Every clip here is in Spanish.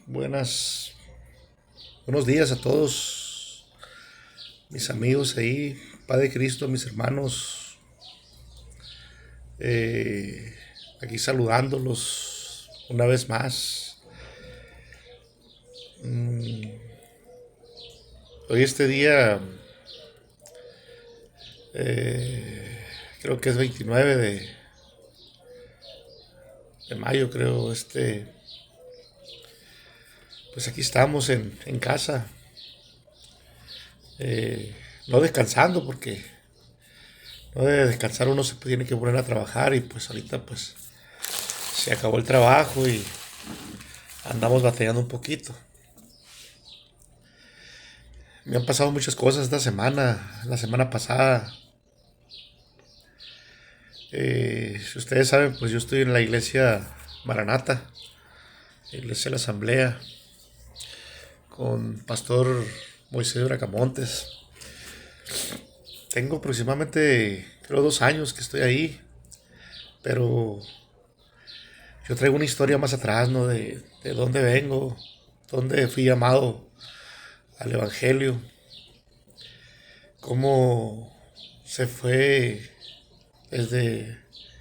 Buenas, buenos días a todos mis amigos ahí, Padre Cristo, mis hermanos, eh, aquí saludándolos una vez más. Hoy este día, creo que es 29 de mayo, creo, pues aquí estamos en casa, no descansando porque no debe descansar, uno se tiene que poner a trabajar y pues ahorita pues se acabó el trabajo y andamos batallando un poquito. Me han pasado muchas cosas esta semana, la semana pasada. Si ustedes saben, pues yo estoy en la iglesia Maranata, iglesia de la Asamblea, con Pastor Moisés Bracamontes. Tengo aproximadamente, creo, 2 años que estoy ahí, pero yo traigo una historia más atrás, ¿no? De dónde vengo, dónde fui llamado al Evangelio, cómo se fue desde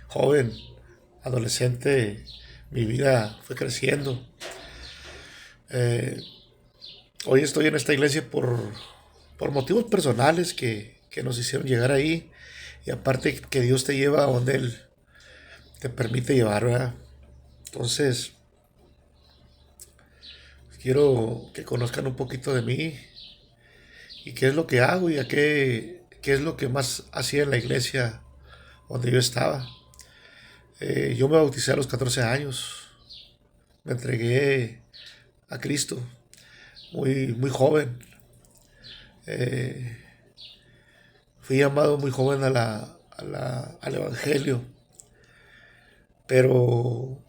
joven, adolescente, mi vida fue creciendo. Eh, Hoy estoy en esta iglesia por motivos personales que nos hicieron llegar ahí. Y aparte que Dios te lleva a donde Él te permite llevar, ¿verdad? Entonces, quiero que conozcan un poquito de mí y qué es lo que hago y qué es lo que más hacía en la iglesia donde yo estaba. Yo me bauticé a los 14 años, me entregué a Cristo muy joven. Eh, Fui llamado muy joven al Evangelio, pero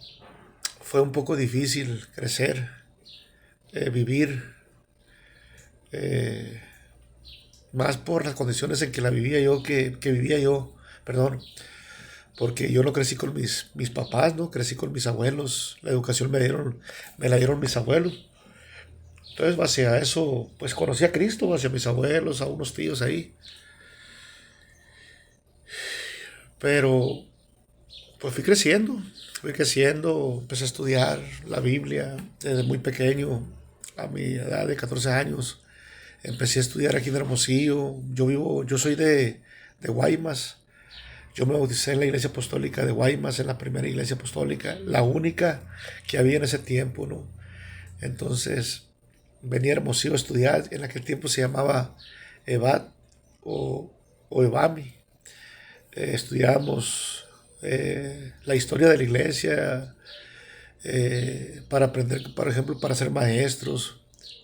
fue un poco difícil crecer, vivir, eh, más por las condiciones en que la vivía yo, que vivía yo, perdón, porque yo no crecí con mis papás, ¿no? Crecí con mis abuelos, la educación me la dieron mis abuelos. Entonces, hacia eso, pues conocí a Cristo, hacia mis abuelos, a unos tíos ahí, pero pues fui creciendo, empecé a estudiar la Biblia desde muy pequeño, a mi edad de 14 años. Empecé a estudiar aquí en Hermosillo. Yo soy de Guaymas. Yo me bauticé en la iglesia apostólica de Guaymas, en la primera iglesia apostólica, la única que había en ese tiempo, ¿no? Entonces, venía a Hermosillo a estudiar, en aquel tiempo se llamaba EVAT o EVAMI. Estudiamos la historia de la iglesia, para aprender, por ejemplo, para ser maestros,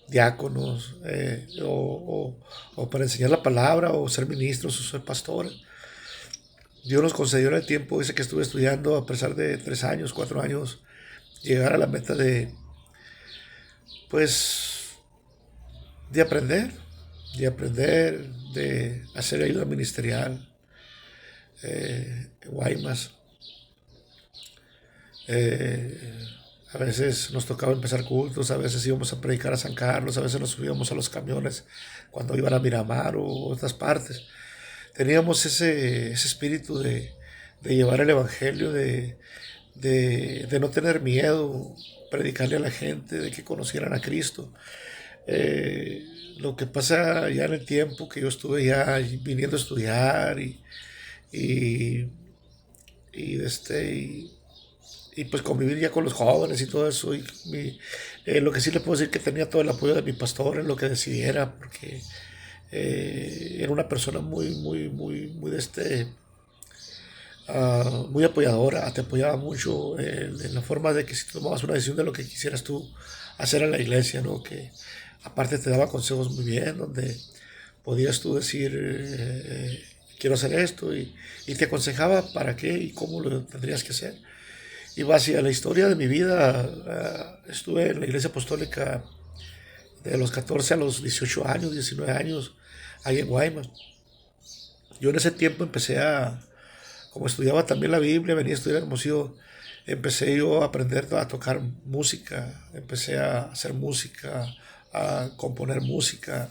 diáconos, o para enseñar la palabra, o ser ministros, o ser pastores. Dios nos concedió en el tiempo ese que estuve estudiando, a pesar de 3 años, 4 años, llegar a la meta pues, de aprender, de hacer ayuda ministerial, en Guaymas. Eh, a veces nos tocaba empezar cultos, a veces íbamos a predicar a San Carlos, a veces nos subíamos a los camiones cuando iban a Miramar o otras partes. Teníamos ese espíritu de llevar el Evangelio, de no tener miedo, predicarle a la gente, de que conocieran a Cristo. Eh, lo que pasa ya en el tiempo que yo estuve ya viniendo a estudiar y, y pues convivir ya con los jóvenes y todo eso. Lo que sí le puedo decir que tenía todo el apoyo de mi pastor en lo que decidiera, porque era una persona muy muy apoyadora, te apoyaba mucho, en la forma de que si tomabas una decisión de lo que quisieras tú hacer en la iglesia, ¿no? Que aparte te daba consejos muy bien, donde podías tú decir, quiero hacer esto, y te aconsejaba para qué y cómo lo tendrías que hacer. Y va hacia la historia de mi vida. Estuve en la iglesia apostólica de los 14 a los 18 años, 19 años, ahí en Guaymas. Yo en ese tiempo como estudiaba también la Biblia, venía a estudiar Hermosillo, empecé yo a aprender a tocar música, empecé a hacer música, a componer música.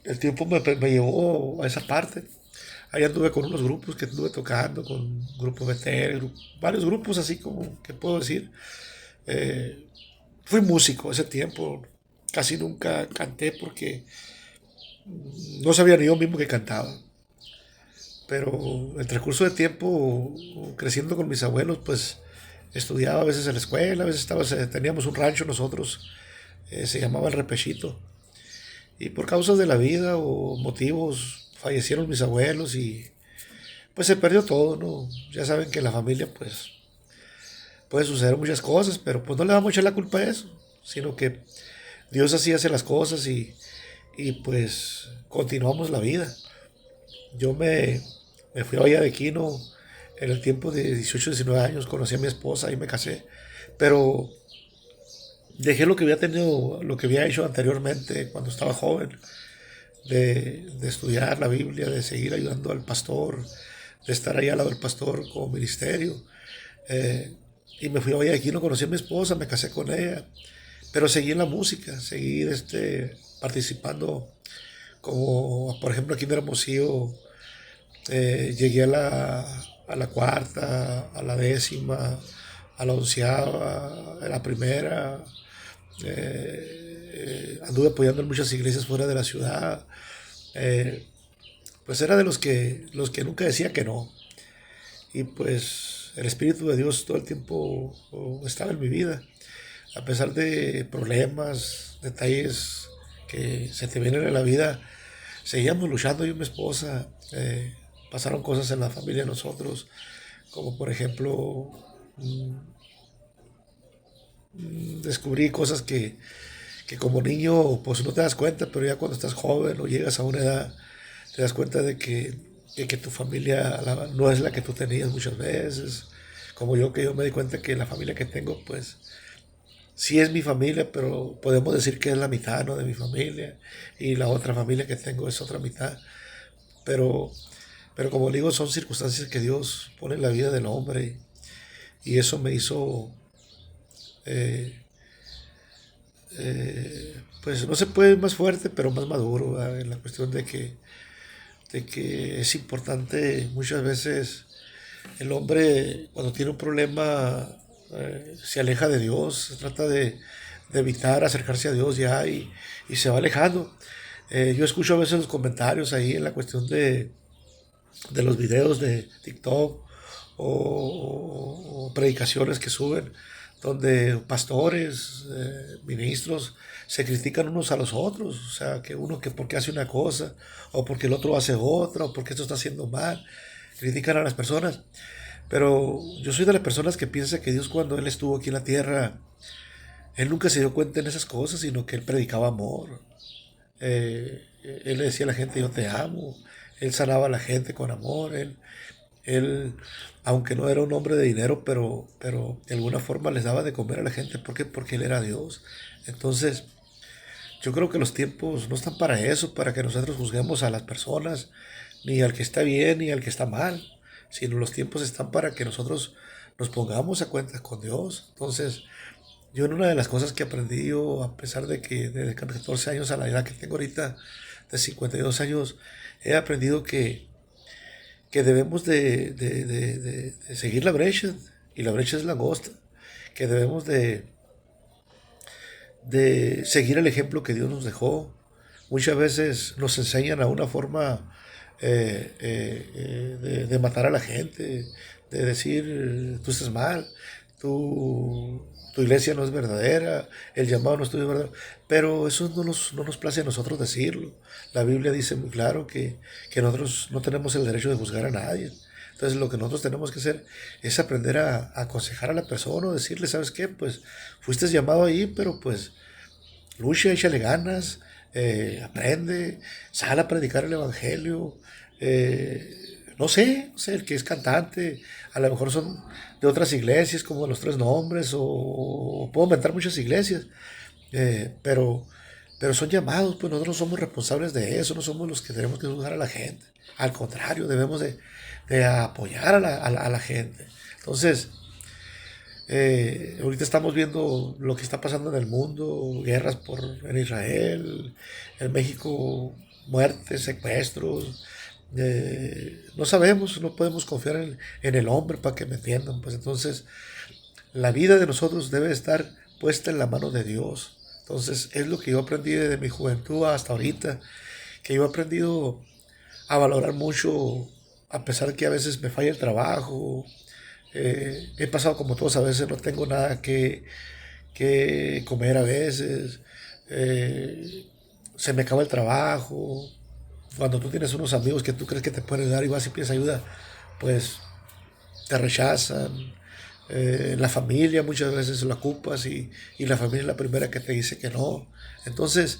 El tiempo me llevó a esa parte. Ahí anduve con unos grupos que anduve tocando, con Grupo Betel, varios grupos así como que puedo decir. Eh, Fui músico ese tiempo, casi nunca canté porque no sabía ni yo mismo que cantaba. Pero el transcurso de tiempo, creciendo con mis abuelos, pues estudiaba a veces en la escuela, a veces teníamos un rancho nosotros, se llamaba El Repechito. Y por causas de la vida o motivos fallecieron mis abuelos y pues se perdió todo, ¿no? Ya saben que en la familia pues puede suceder muchas cosas, pero pues no le vamos a echar la culpa a eso, sino que Dios así hace las cosas y pues continuamos la vida. Yo me fui a Valle de Quino en el tiempo de 18, 19 años, conocí a mi esposa y me casé, pero dejé lo que había tenido, lo que había hecho anteriormente cuando estaba joven, de estudiar la Biblia, de seguir ayudando al pastor, de estar ahí al lado del pastor como ministerio. Eh, y me fui a Guayaquil, no conocí a mi esposa, me casé con ella, pero seguí en la música, seguí participando, como por ejemplo aquí en Hermosillo, llegué a la cuarta, a la décima, a la onceava, a la primera. Anduve apoyando en muchas iglesias fuera de la ciudad. Eh, pues era de los que nunca decía que no. Y pues el Espíritu de Dios todo el tiempo estaba en mi vida. A pesar de problemas, detalles que se te vienen en la vida, seguíamos luchando yo y mi esposa. Pasaron cosas en la familia de nosotros, como por ejemplo, mm, descubrí cosas que como niño pues no te das cuenta, pero ya cuando estás joven o llegas a una edad, te das cuenta de que tu familia no es la que tú tenías muchas veces. Como yo, que yo me di cuenta que la familia que tengo, pues sí es mi familia, pero podemos decir que es la mitad, ¿no?, de mi familia. Y la otra familia que tengo es otra mitad. Pero, pero como digo, son circunstancias que Dios pone en la vida del hombre. Y eso me hizo, eh, pues no se puede ir más fuerte, pero más maduro, ¿verdad?, en la cuestión de que es importante muchas veces el hombre cuando tiene un problema se aleja de Dios, se trata de evitar acercarse a Dios ya y se va alejando. Yo escucho a veces los comentarios ahí en la cuestión de los videos de TikTok o predicaciones que suben, donde pastores, ministros, se critican unos a los otros, o sea, que uno que porque hace una cosa, o porque el otro hace otra, o porque esto está haciendo mal, critican a las personas. Pero yo soy de las personas que piensa que Dios cuando Él estuvo aquí en la tierra, Él nunca se dio cuenta en esas cosas, sino que Él predicaba amor. Él le decía a la gente, yo te amo. Él sanaba a la gente con amor. Él, aunque no era un hombre de dinero, pero de alguna forma les daba de comer a la gente. ¿Por qué? Porque Él era Dios. Entonces, yo creo que los tiempos no están para eso, para que nosotros juzguemos a las personas, ni al que está bien, ni al que está mal, sino los tiempos están para que nosotros nos pongamos a cuentas con Dios. Entonces, yo en una de las cosas que aprendí, yo, a pesar de que desde 14 años a la edad que tengo ahorita, de 52 años, he aprendido que debemos de seguir la brecha, y la brecha es la angosta, que debemos de seguir el ejemplo que Dios nos dejó. Muchas veces nos enseñan a una forma de matar a la gente, de decir, tú estás mal, tu iglesia no es verdadera, el llamado no es tuyo, es verdadero. Pero eso no nos place a nosotros decirlo. La Biblia dice muy claro que nosotros no tenemos el derecho de juzgar a nadie. Entonces lo que nosotros tenemos que hacer es aprender a aconsejar a la persona o decirle, ¿sabes qué? Pues fuiste llamado ahí, pero pues lucha, échale ganas, aprende, sal a predicar el evangelio. No sé, el que es cantante, a lo mejor son de otras iglesias como los Tres Nombres, o puedo inventar muchas iglesias, pero son llamados, pues nosotros no somos responsables de eso, no somos los que tenemos que juzgar a la gente. Al contrario, debemos de apoyar a la gente. Entonces, Ahorita estamos viendo lo que está pasando en el mundo, guerras en Israel, en México, muertes, secuestros. No sabemos, no podemos confiar en el hombre para que me entiendan. Pues entonces la vida de nosotros debe estar puesta en la mano de Dios. Entonces es lo que yo aprendí desde mi juventud hasta ahorita, que yo he aprendido a valorar mucho, a pesar de que a veces me falla el trabajo. He pasado como todos, a veces no tengo nada que comer a veces. Se me acaba el trabajo. Cuando tú tienes unos amigos que tú crees que te pueden ayudar y vas y pides ayuda, pues te rechazan. La familia muchas veces la ocupas y la familia es la primera que te dice que no. Entonces,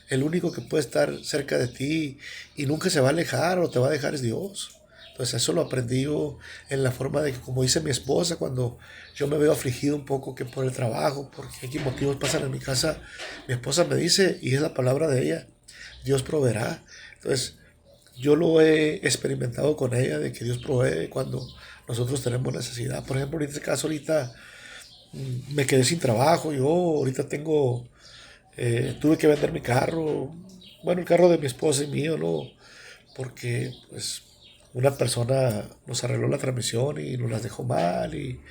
el único que puede estar cerca de ti y nunca se va a alejar o te va a dejar es Dios. Entonces eso lo aprendí yo en la forma de que, como dice mi esposa, cuando yo me veo afligido un poco que por el trabajo, porque aquí motivos pasan en mi casa, mi esposa me dice, y es la palabra de ella, Dios proveerá. Entonces yo lo he experimentado con ella, de que Dios provee cuando nosotros tenemos necesidad. Por ejemplo, en este caso ahorita me quedé sin trabajo, yo ahorita tuve que vender mi carro, bueno, el carro de mi esposa y mío, ¿no? Porque pues una persona nos arregló la transmisión y nos las dejó mal y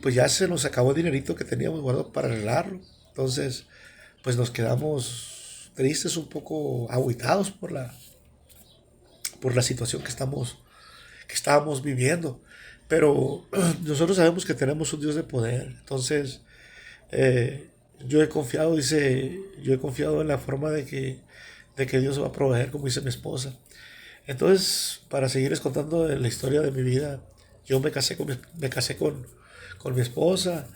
pues ya se nos acabó el dinerito que teníamos guardado para arreglarlo. Entonces, pues nos quedamos tristes, un poco agüitados por la situación que estábamos viviendo. Pero nosotros sabemos que tenemos un Dios de poder. Entonces, eh, yo he confiado en la forma de que Dios va a proveer, como dice mi esposa. Entonces, para seguirles contando de la historia de mi vida, yo me casé con mi esposa.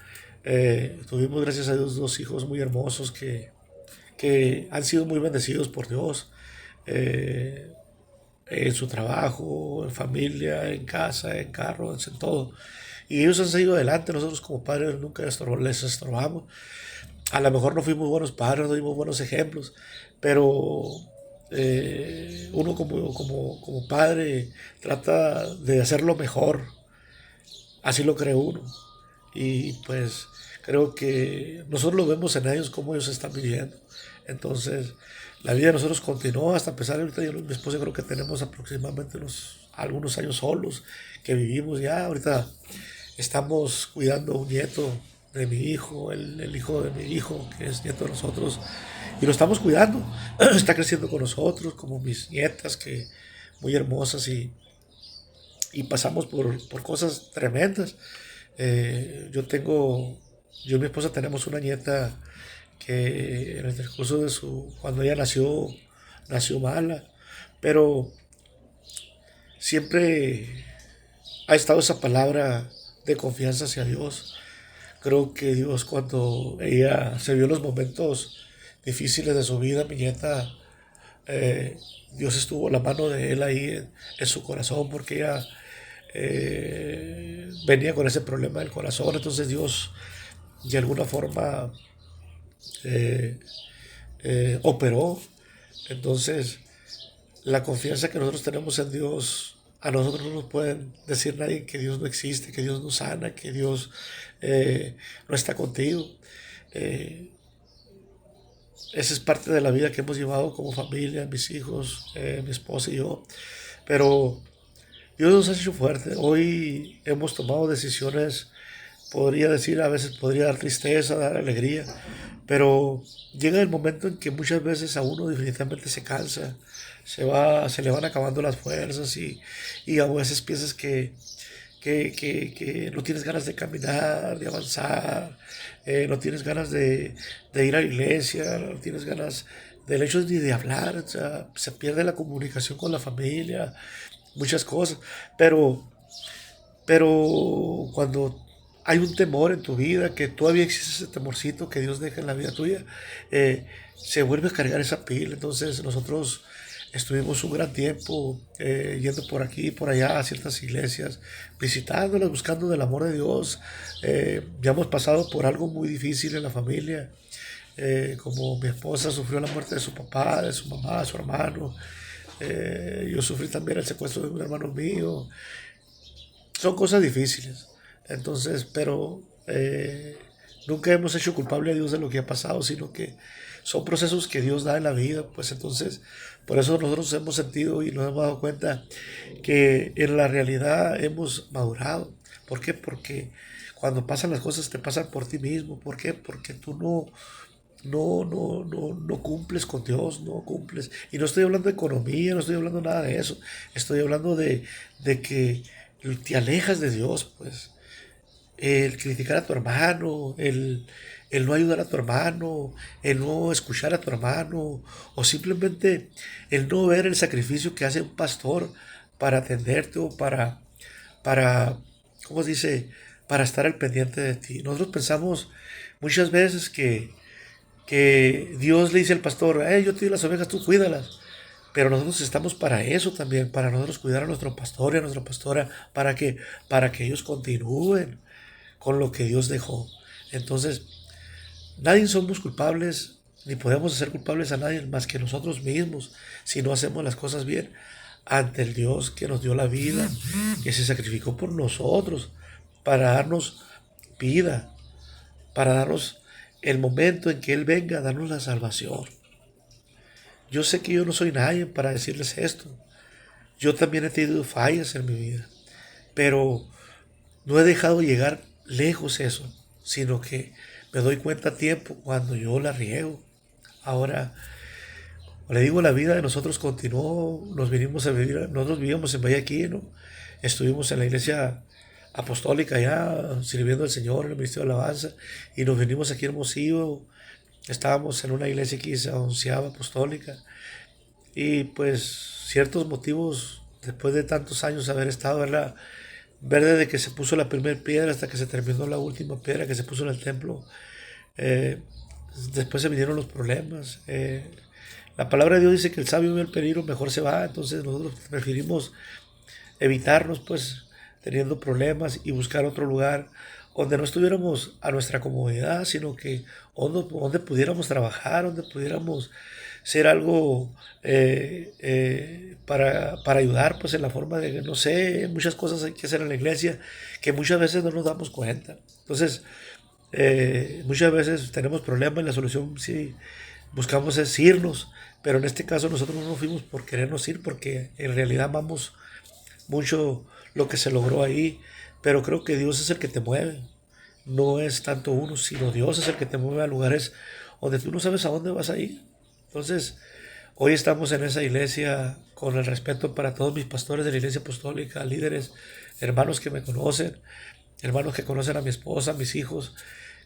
Tuvimos, gracias a Dios, dos hijos muy hermosos que han sido muy bendecidos por Dios. eh, en su trabajo, en familia, en casa, en carro, en todo. Y ellos han seguido adelante, nosotros como padres nunca les estorbamos. A lo mejor no fuimos buenos padres, no dimos buenos ejemplos, pero uno como padre trata de hacerlo mejor, así lo cree uno. Y pues creo que nosotros lo vemos en ellos, cómo ellos están viviendo. Entonces, la vida de nosotros continuó hasta empezar. Ahorita yo y mi esposa creo que tenemos aproximadamente algunos años solos que vivimos ya. Ahorita estamos cuidando a un nieto de mi hijo, el hijo de mi hijo, que es nieto de nosotros, y lo estamos cuidando. Está creciendo con nosotros, como mis nietas, que muy hermosas y pasamos por cosas tremendas. Yo y mi esposa tenemos una nieta que en el transcurso cuando ella nació mala, pero siempre ha estado esa palabra de confianza hacia Dios. Creo que Dios, cuando ella se vio en los momentos difíciles de su vida, mi nieta, eh, Dios estuvo la mano de él ahí en su corazón, porque ella venía con ese problema del corazón. Entonces Dios de alguna forma eh, operó. Entonces la confianza que nosotros tenemos en Dios, a nosotros no nos pueden decir nadie que Dios no existe, que Dios no sana, que Dios no está contigo. Eh, Esa es parte de la vida que hemos llevado como familia, mis hijos, mi esposa y yo. Pero Dios nos ha hecho fuerte. Hoy hemos tomado decisiones, podría decir, a veces podría dar tristeza, dar alegría, pero llega el momento en que muchas veces a uno definitivamente se cansa, se le van acabando las fuerzas y a veces piensas que no tienes ganas de caminar, de avanzar, no tienes ganas de ir a la iglesia, no tienes ganas del hecho ni de hablar, o sea, se pierde la comunicación con la familia, muchas cosas, pero cuando hay un temor en tu vida, que todavía existe ese temorcito que Dios deja en la vida tuya, se vuelve a cargar esa pila. Entonces nosotros estuvimos un gran tiempo yendo por aquí y por allá a ciertas iglesias, visitándolas, buscando del amor de Dios. Ya hemos pasado por algo muy difícil en la familia, como mi esposa sufrió la muerte de su papá, de su mamá, de su hermano. Yo sufrí también el secuestro de un hermano mío. Son cosas difíciles. Entonces, pero nunca hemos hecho culpable a Dios de lo que ha pasado, sino que son procesos que Dios da en la vida. Pues entonces, por eso nosotros hemos sentido y nos hemos dado cuenta que en la realidad hemos madurado. ¿Por qué? Porque cuando pasan las cosas te pasan por ti mismo. ¿Por qué? Porque tú no cumples con Dios, no cumples. Y no estoy hablando de economía, no estoy hablando nada de eso. Estoy hablando de que te alejas de Dios, pues. El criticar a tu hermano, el no ayudar a tu hermano, el no escuchar a tu hermano, o simplemente el no ver el sacrificio que hace un pastor para atenderte o para, ¿cómo se dice? Para estar al pendiente de ti. Nosotros pensamos muchas veces que Dios le dice al pastor, yo te doy las ovejas, tú cuídalas. Pero nosotros estamos para eso también, para nosotros cuidar a nuestro pastor y a nuestra pastora, para que ellos continúen con lo que Dios dejó. Entonces, nadie somos culpables, ni podemos hacer culpables a nadie más que nosotros mismos, si no hacemos las cosas bien ante el Dios que nos dio la vida, que se sacrificó por nosotros, para darnos vida, para darnos el momento en que Él venga a darnos la salvación. Yo sé que yo no soy nadie para decirles esto. Yo también he tenido fallas en mi vida, pero no he dejado llegar lejos eso, sino que me doy cuenta a tiempo cuando yo la riego. Ahora, le digo, la vida de nosotros continuó, nos vinimos a vivir, nosotros vivíamos en Valle, ¿no? Estuvimos en la iglesia apostólica ya, sirviendo al Señor en el ministerio de alabanza, y nos vinimos aquí en Hermosillo, estábamos en una iglesia que se anunciaba apostólica, y pues ciertos motivos, después de tantos años haber estado en la, ver desde que se puso la primera piedra hasta que se terminó la última piedra que se puso en el templo, eh, después se vinieron los problemas. La palabra de Dios dice que el sabio ve el peligro, mejor se va. Entonces nosotros preferimos evitarnos, pues, teniendo problemas y buscar otro lugar donde no estuviéramos a nuestra comodidad, sino que donde pudiéramos trabajar, donde pudiéramos ser algo para ayudar, pues en la forma de, no sé, muchas cosas hay que hacer en la iglesia que muchas veces no nos damos cuenta. Entonces, muchas veces tenemos problemas y la solución sí buscamos es irnos, pero en este caso nosotros no nos fuimos por querernos ir, porque en realidad amamos mucho lo que se logró ahí, pero creo que Dios es el que te mueve, no es tanto uno, sino Dios es el que te mueve a lugares donde tú no sabes a dónde vas a ir. Entonces, hoy estamos en esa iglesia con el respeto para todos mis pastores de la iglesia apostólica, líderes, hermanos que me conocen, hermanos que conocen a mi esposa, a mis hijos.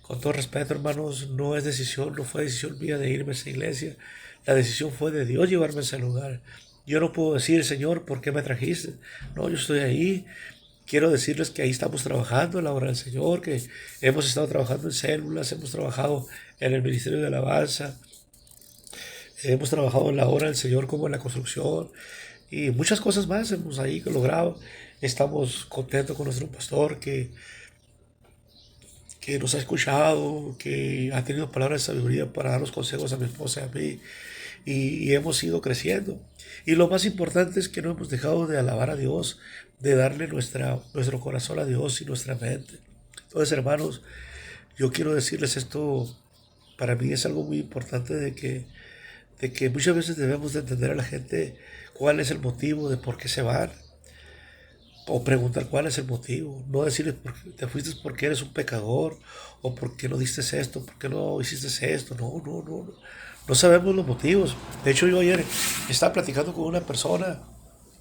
Con todo respeto, hermanos, no es decisión, no fue decisión mía de irme a esa iglesia. La decisión fue de Dios llevarme a ese lugar. Yo no puedo decir, Señor, ¿por qué me trajiste? No, yo estoy ahí. Quiero decirles que ahí estamos trabajando en la obra del Señor, que hemos estado trabajando en células, hemos trabajado en el ministerio de alabanza, hemos trabajado en la obra del Señor como en la construcción y muchas cosas más hemos ahí logrado. Estamos contentos con nuestro pastor que nos ha escuchado, que ha tenido palabras de sabiduría para darnos consejos a mi esposa y a mí, y hemos ido creciendo. Y lo más importante es que no hemos dejado de alabar a Dios, de darle nuestro corazón a Dios y nuestra mente. Entonces, hermanos, yo quiero decirles esto, para mí es algo muy importante de que muchas veces debemos de entender a la gente cuál es el motivo de por qué se van, o preguntar cuál es el motivo, no decirles te fuiste porque eres un pecador, o porque no diste esto, porque no hiciste esto, no sabemos los motivos. De hecho, yo ayer estaba platicando con una persona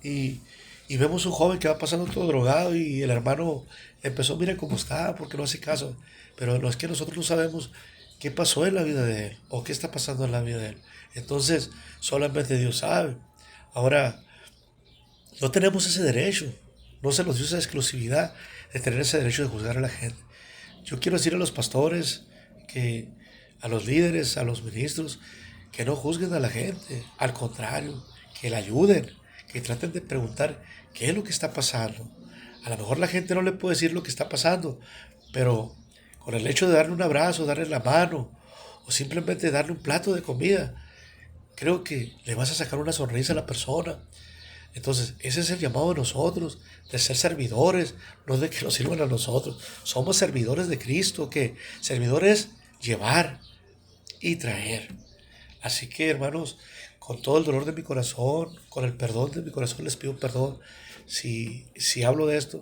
y, y vemos un joven que va pasando todo drogado y el hermano empezó, mira cómo está, porque no hace caso, pero no es que nosotros no sabemos qué pasó en la vida de él, o qué está pasando en la vida de él. Entonces, solamente Dios sabe. Ahora, no tenemos ese derecho. No se nos dio esa exclusividad de tener ese derecho de juzgar a la gente. Yo quiero decir a los pastores, que a los líderes, a los ministros, que no juzguen a la gente. Al contrario, que la ayuden, que traten de preguntar qué es lo que está pasando. A lo mejor la gente no le puede decir lo que está pasando, pero con el hecho de darle un abrazo, darle la mano, o simplemente darle un plato de comida, creo que le vas a sacar una sonrisa a la persona. Entonces, ese es el llamado de nosotros, de ser servidores, no de que nos sirvan a nosotros. Somos servidores de Cristo, que servidores llevar y traer. Así que, hermanos, con todo el dolor de mi corazón, con el perdón de mi corazón, les pido perdón si hablo de esto.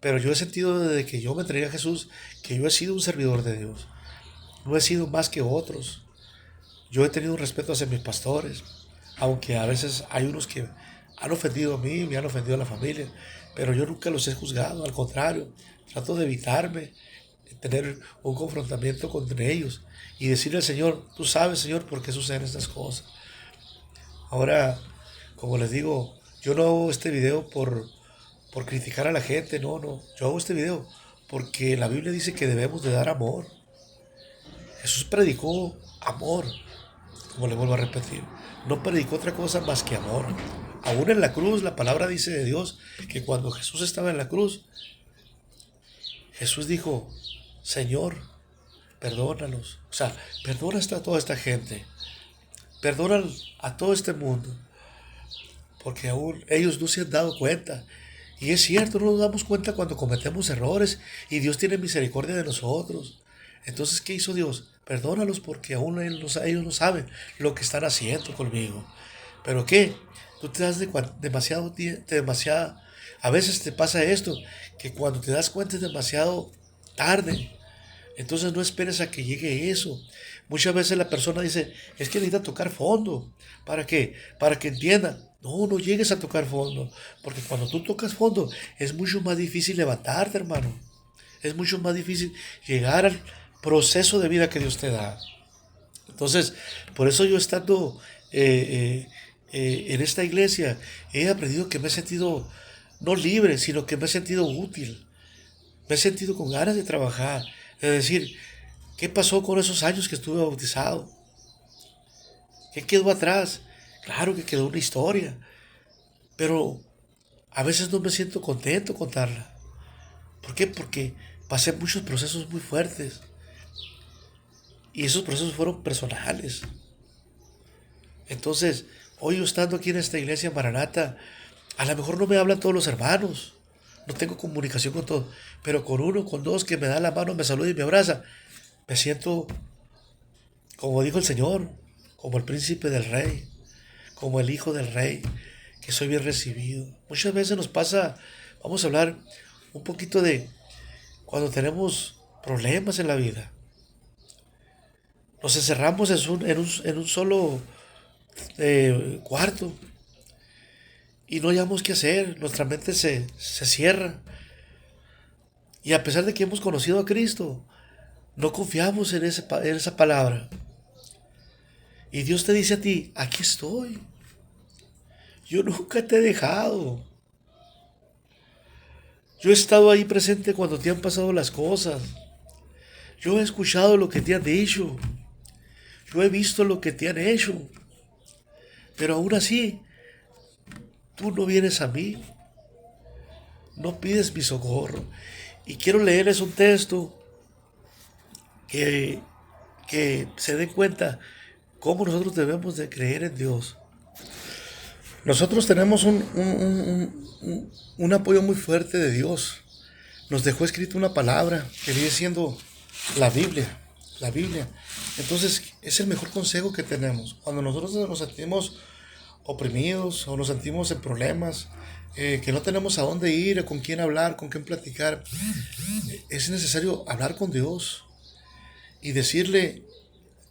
Pero yo he sentido desde que yo me entregué a Jesús que yo he sido un servidor de Dios. No he sido más que otros. Yo he tenido un respeto hacia mis pastores, aunque a veces hay unos que han ofendido a mí, me han ofendido a la familia, pero yo nunca los he juzgado, al contrario, trato de evitarme, tener un confrontamiento con ellos y decirle al Señor, tú sabes, Señor, por qué suceden estas cosas. Ahora, como les digo, yo no hago este video por criticar a la gente, no, no, yo hago este video porque la Biblia dice que debemos de dar amor. Jesús predicó amor, como le vuelvo a repetir, no predicó otra cosa más que amor. Aún en la cruz, la palabra dice de Dios que cuando Jesús estaba en la cruz, Jesús dijo, Señor, perdónalos. O sea, perdona a toda esta gente, perdona a todo este mundo, porque aún ellos no se han dado cuenta. Y es cierto, no nos damos cuenta cuando cometemos errores y Dios tiene misericordia de nosotros. Entonces, ¿qué hizo Dios? Perdónalos porque aún ellos no saben lo que están haciendo conmigo. ¿Pero qué? Tú te das demasiada... A veces te pasa esto, que cuando te das cuenta es demasiado tarde. Entonces no esperes a que llegue eso. Muchas veces la persona dice, es que necesita tocar fondo. ¿Para qué? Para que entiendan. No, no llegues a tocar fondo. Porque cuando tú tocas fondo es mucho más difícil levantarte, hermano. Es mucho más difícil llegar al proceso de vida que Dios te da. Entonces, por eso yo estando en esta iglesia, he aprendido que me he sentido no libre, sino que me he sentido útil. Me he sentido con ganas de trabajar, de decir, ¿qué pasó con esos años que estuve bautizado? ¿Qué quedó atrás? Claro que quedó una historia, pero a veces no me siento contento contarla. ¿Por qué? Porque pasé muchos procesos muy fuertes y esos procesos fueron personales. Entonces, hoy yo estando aquí en esta iglesia Maranata, a lo mejor no me hablan todos los hermanos, no tengo comunicación con todos, pero con uno, con dos que me da la mano, me saluda y me abraza, me siento, como dijo el Señor, como el príncipe del rey, como el hijo del rey, que soy bien recibido. Muchas veces nos pasa, vamos a hablar un poquito de cuando tenemos problemas en la vida. Nos encerramos en un solo cuarto y no hayamos qué hacer, nuestra mente se cierra. Y a pesar de que hemos conocido a Cristo, no confiamos en esa palabra. Y Dios te dice a ti, aquí estoy. Yo nunca te he dejado. Yo he estado ahí presente cuando te han pasado las cosas. Yo he escuchado lo que te han dicho. Yo he visto lo que te han hecho. Pero aún así, tú no vienes a mí. No pides mi socorro. Y quiero leerles un texto que, que se den cuenta cómo nosotros debemos de creer en Dios. Nosotros tenemos un apoyo muy fuerte de Dios. Nos dejó escrito una palabra que viene siendo la Biblia. La Biblia. Entonces, es el mejor consejo que tenemos. Cuando nosotros nos sentimos oprimidos o nos sentimos en problemas, que no tenemos a dónde ir, con quién hablar, con quién platicar, es necesario hablar con Dios y decirle,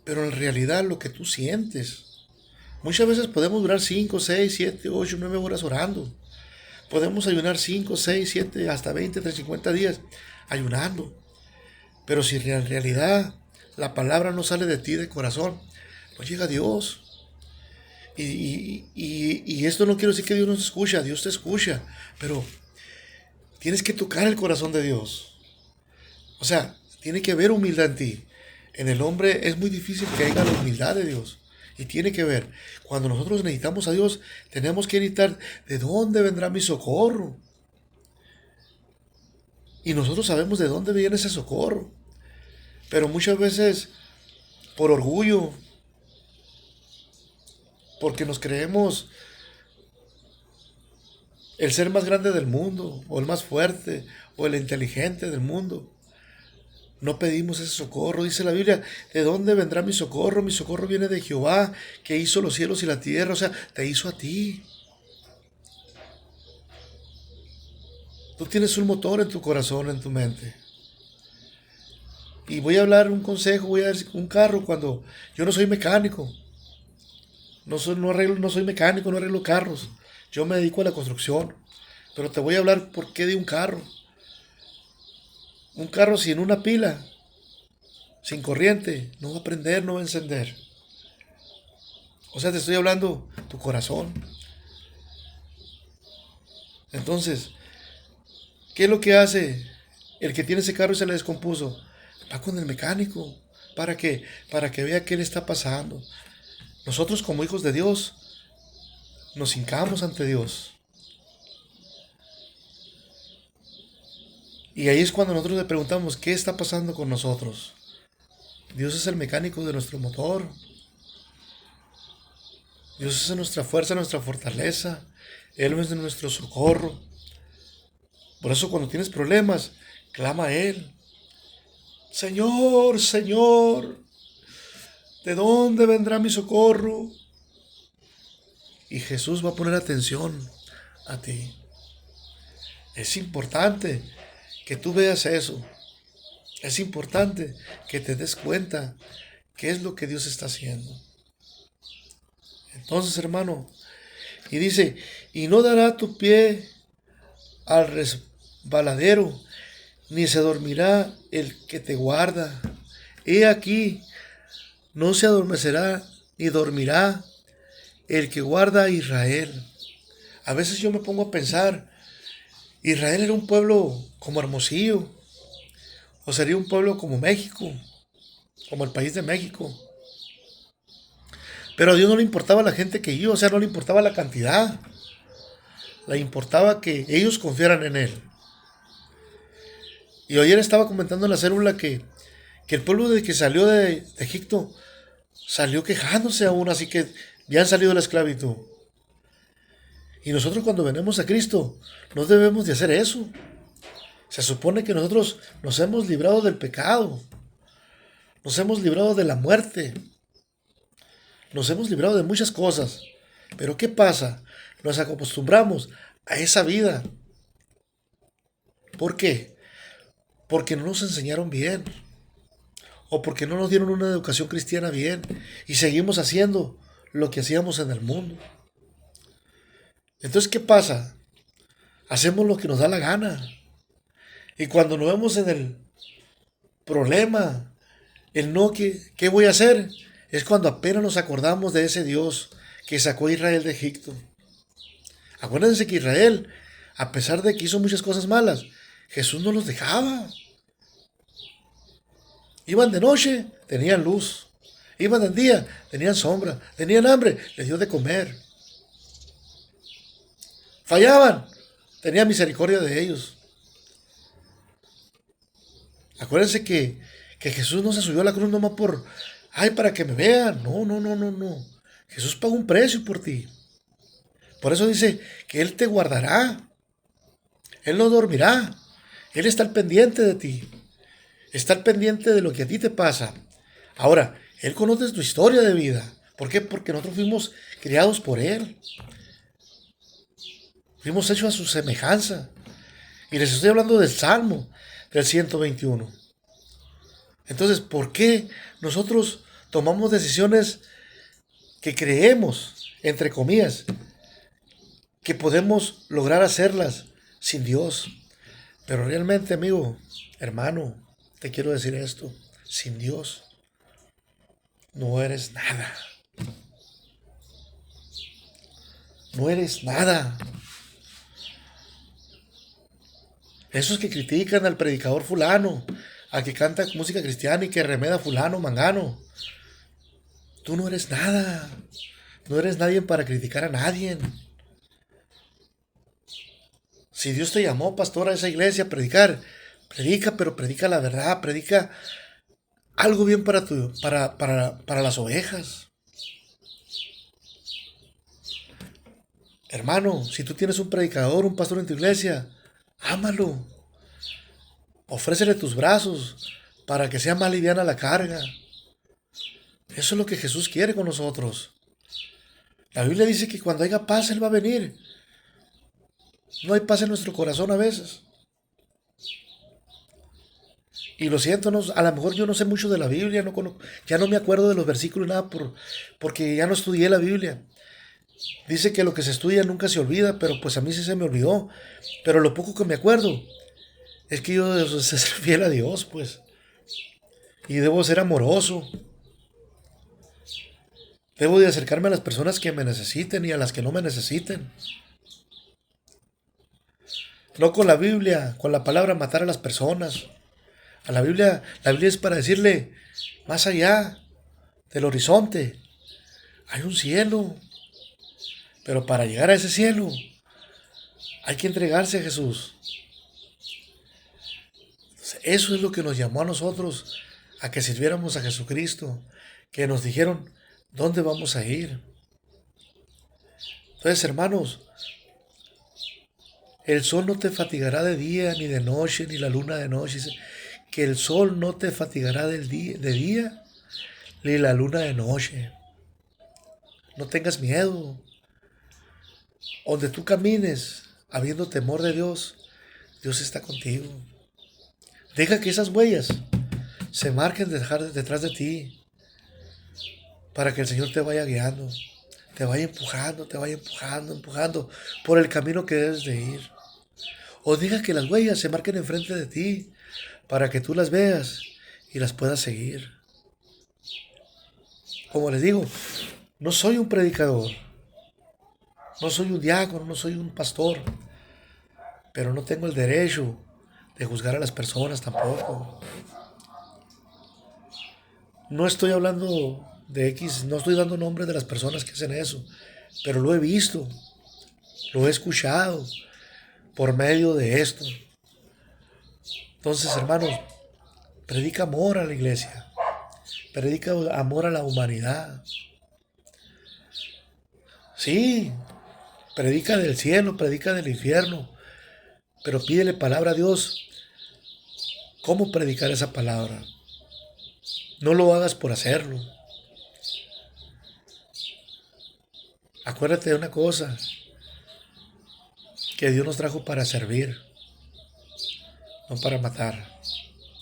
pero en realidad lo que tú sientes. Muchas veces podemos durar 5, 6, 7, 8, 9 horas orando. Podemos ayunar 5, 6, 7, hasta 20, 30, 50 días ayunando. Pero si en realidad la palabra no sale de ti, de corazón, no llega a Dios. Y esto no quiero decir que Dios no te escucha, Dios te escucha, pero tienes que tocar el corazón de Dios. O sea, tiene que haber humildad en ti. En el hombre es muy difícil que haya la humildad de Dios. Y tiene que ver, cuando nosotros necesitamos a Dios, tenemos que necesitar de dónde vendrá mi socorro. Y nosotros sabemos de dónde viene ese socorro. Pero muchas veces, por orgullo, porque nos creemos el ser más grande del mundo, o el más fuerte, o el inteligente del mundo. No pedimos ese socorro, dice la Biblia. ¿De dónde vendrá mi socorro? Mi socorro viene de Jehová, que hizo los cielos y la tierra. O sea, te hizo a ti. Tú tienes un motor en tu corazón, en tu mente. Y voy a hablar un consejo, voy a dar un carro cuando yo no soy mecánico. No soy mecánico, no arreglo carros. Yo me dedico a la construcción. Pero te voy a hablar por qué de un carro. Un carro sin una pila, sin corriente, no va a prender, no va a encender. O sea, te estoy hablando tu corazón. Entonces, ¿qué es lo que hace el que tiene ese carro y se le descompuso? Va con el mecánico. ¿Para qué? Para que vea qué le está pasando. Nosotros como hijos de Dios nos hincamos ante Dios. Y ahí es cuando nosotros le preguntamos, ¿qué está pasando con nosotros? Dios es el mecánico de nuestro motor. Dios es nuestra fuerza, nuestra fortaleza. Él es nuestro socorro. Por eso cuando tienes problemas, clama a Él. Señor, Señor, ¿de dónde vendrá mi socorro? Y Jesús va a poner atención a ti. Es importante que tú veas eso. Es importante que te des cuenta qué es lo que Dios está haciendo. Entonces, hermano, y dice, y no dará tu pie al resbaladero, ni se dormirá el que te guarda. He aquí, no se adormecerá ni dormirá el que guarda a Israel. A veces yo me pongo a pensar, Israel era un pueblo como Hermosillo, o sería un pueblo como México, como el país de México. Pero a Dios no le importaba la gente que iba, o sea, no le importaba la cantidad. Le importaba que ellos confiaran en Él. Y ayer estaba comentando en la célula que el pueblo de que salió de Egipto salió quejándose aún, así que ya han salido de la esclavitud. Y nosotros cuando venimos a Cristo no debemos de hacer eso. Se supone que nosotros nos hemos librado del pecado, nos hemos librado de la muerte, nos hemos librado de muchas cosas. Pero ¿qué pasa? Nos acostumbramos a esa vida. ¿Por qué? Porque no nos enseñaron bien. O porque no nos dieron una educación cristiana bien. Y seguimos haciendo lo que hacíamos en el mundo. Entonces, ¿qué pasa? Hacemos lo que nos da la gana. Y cuando nos vemos en el problema, el no, ¿qué voy a hacer? Es cuando apenas nos acordamos de ese Dios que sacó a Israel de Egipto. Acuérdense que Israel, a pesar de que hizo muchas cosas malas, Jesús no los dejaba. Iban de noche, tenían luz. Iban de día, tenían sombra. Tenían hambre, les dio de comer. Fallaban, tenía misericordia de ellos. Acuérdense que Jesús no se subió a la cruz nomás para que me vean. No, no, no, no, no. Jesús pagó un precio por ti. Por eso dice que Él te guardará. Él no dormirá. Él está al pendiente de ti. Está al pendiente de lo que a ti te pasa. Ahora, Él conoce tu historia de vida. ¿Por qué? Porque nosotros fuimos criados por Él. Fuimos hechos a su semejanza. Y les estoy hablando del Salmo del 121. Entonces, ¿por qué nosotros tomamos decisiones que creemos, entre comillas, que podemos lograr hacerlas sin Dios? Pero realmente, amigo, hermano, te quiero decir esto. Sin Dios no eres nada. No eres nada. Esos que critican al predicador fulano, al que canta música cristiana y que remeda fulano, mangano. Tú no eres nada. No eres nadie para criticar a nadie. Si Dios te llamó, pastor, a esa iglesia a predicar, predica, pero predica la verdad, predica algo bien para las ovejas. Hermano, si tú tienes un predicador, un pastor en tu iglesia, ámalo. Ofrécele tus brazos para que sea más liviana la carga. Eso es lo que Jesús quiere con nosotros. La Biblia dice que cuando haya paz, Él va a venir. No hay paz en nuestro corazón a veces. Y lo siento, a lo mejor yo no sé mucho de la Biblia, ya no me acuerdo de los versículos, nada, porque ya no estudié la Biblia. Dice que lo que se estudia nunca se olvida, pero pues a mí sí se me olvidó. Pero lo poco que me acuerdo es que yo debo ser fiel a Dios, pues. Y debo ser amoroso. Debo de acercarme a las personas que me necesiten y a las que no me necesiten. No con la Biblia, con la palabra matar a las personas. La Biblia es para decirle, más allá del horizonte, hay un cielo. Pero para llegar a ese cielo, hay que entregarse a Jesús. Eso es lo que nos llamó a nosotros a que sirviéramos a Jesucristo. Que nos dijeron, ¿dónde vamos a ir? Entonces, hermanos, el sol no te fatigará de día ni de noche, ni la luna de noche. Dice que el sol no te fatigará de día, ni la luna de noche. No tengas miedo. Donde tú camines, habiendo temor de Dios, Dios está contigo. Deja que esas huellas se marquen detrás de ti, para que el Señor te vaya guiando, te vaya empujando por el camino que debes de ir. O deja que las huellas se marquen enfrente de ti, para que tú las veas y las puedas seguir. Como les digo, no soy un predicador, no soy un diácono, no soy un pastor, pero no tengo el derecho de juzgar a las personas tampoco. No estoy hablando de X, no estoy dando nombres de las personas que hacen eso, pero lo he visto, lo he escuchado por medio de esto. Entonces, hermanos, predica amor a la iglesia, predica amor a la humanidad. Sí, predica del cielo, predica del infierno, pero pídele palabra a Dios. ¿Cómo predicar esa palabra? No lo hagas por hacerlo. Acuérdate de una cosa, que Dios nos trajo para servir, no para matar,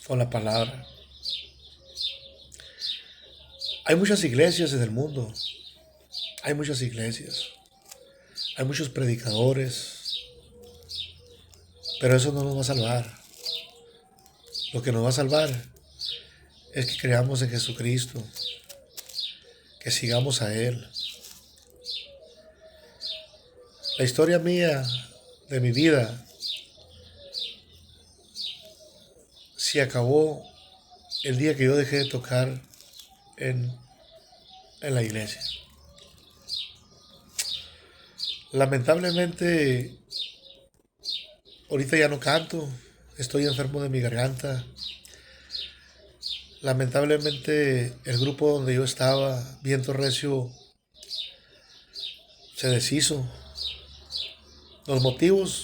con la palabra. Hay muchas iglesias en el mundo, hay muchas iglesias, hay muchos predicadores, pero eso no nos va a salvar. Lo que nos va a salvar es que creamos en Jesucristo, que sigamos a Él. La historia mía, de mi vida, se acabó el día que yo dejé de tocar en la iglesia. Lamentablemente, ahorita ya no canto, estoy enfermo de mi garganta. Lamentablemente, el grupo donde yo estaba, Viento Recio, se deshizo. Los motivos